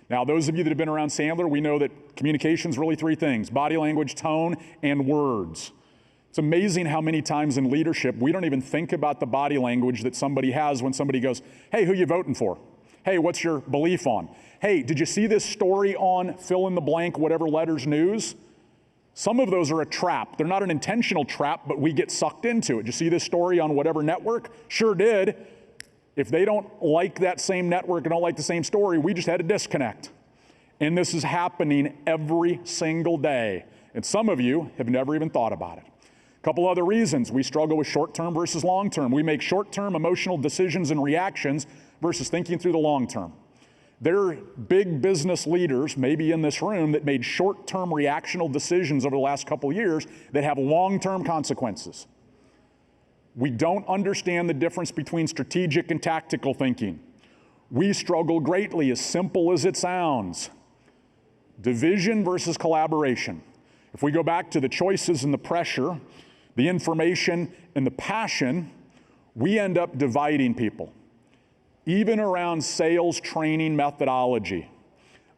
Now, those of you that have been around Sandler, we know that communication is really three things: body language, tone, and words. It's amazing how many times in leadership we don't even think about the body language that somebody has when somebody goes, "Hey, who you voting for? Hey, what's your belief on? Hey, did you see this story on fill in the blank, whatever letters news?" Some of those are a trap. They're not an intentional trap, but we get sucked into it. Did you see this story on whatever network? Sure did. If they don't like that same network and don't like the same story, we just had a disconnect. And this is happening every single day. And some of you have never even thought about it. A couple other reasons we struggle with short-term versus long-term. We make short-term emotional decisions and reactions versus thinking through the long-term. There are big business leaders, maybe in this room, that made short-term reactional decisions over the last couple of years that have long-term consequences. We don't understand the difference between strategic and tactical thinking. We struggle greatly, as simple as it sounds. Division versus collaboration. If we go back to the choices and the pressure, the information and the passion, we end up dividing people. Even around sales training methodology.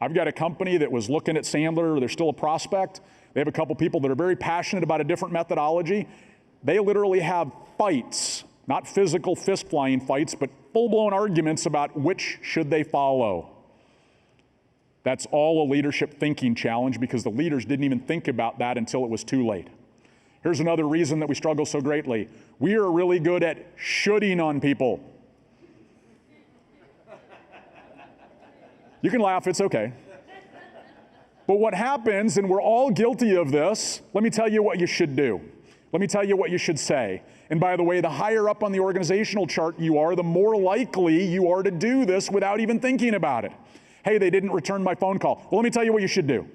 I've got a company that was looking at Sandler, they're still a prospect. They have a couple people that are very passionate about a different methodology. They literally have fights, not physical fist-flying fights, but full-blown arguments about which should they follow. That's all a leadership thinking challenge because the leaders didn't even think about that until it was too late. Here's another reason that we struggle so greatly. We are really good at shoulding on people. You can laugh, it's okay. But what happens, and we're all guilty of this, let me tell you what you should do. Let me tell you what you should say. And by the way, the higher up on the organizational chart you are, the more likely you are to do this without even thinking about it. Hey, they didn't return my phone call. Well, let me tell you what you should do.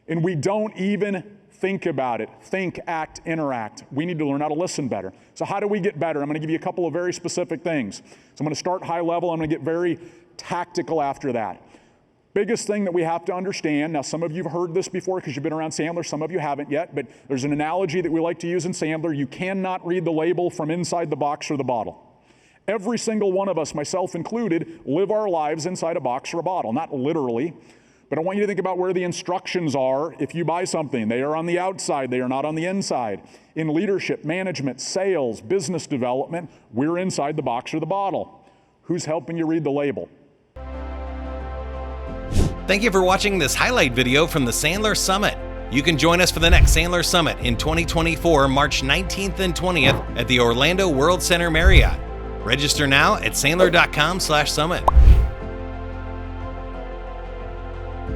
And we don't even think about it. Think, act, interact. We need to learn how to listen better. So how do we get better? I'm going to give you a couple of very specific things. So I'm going to start high level. I'm going to get very tactical after that. Biggest thing that we have to understand, now some of you have heard this before because you've been around Sandler, some of you haven't yet, but there's an analogy that we like to use in Sandler. You cannot read the label from inside the box or the bottle. Every single one of us, myself included, live our lives inside a box or a bottle. Not literally, but I want you to think about where the instructions are if you buy something. They are on the outside, they are not on the inside. In leadership, management, sales, business development, we're inside the box or the bottle. Who's helping you read the label? Thank you for watching this highlight video from the Sandler Summit. You can join us for the next Sandler Summit in 2024, March 19th and 20th at the Orlando World Center Marriott. Register now at sandler.com/summit.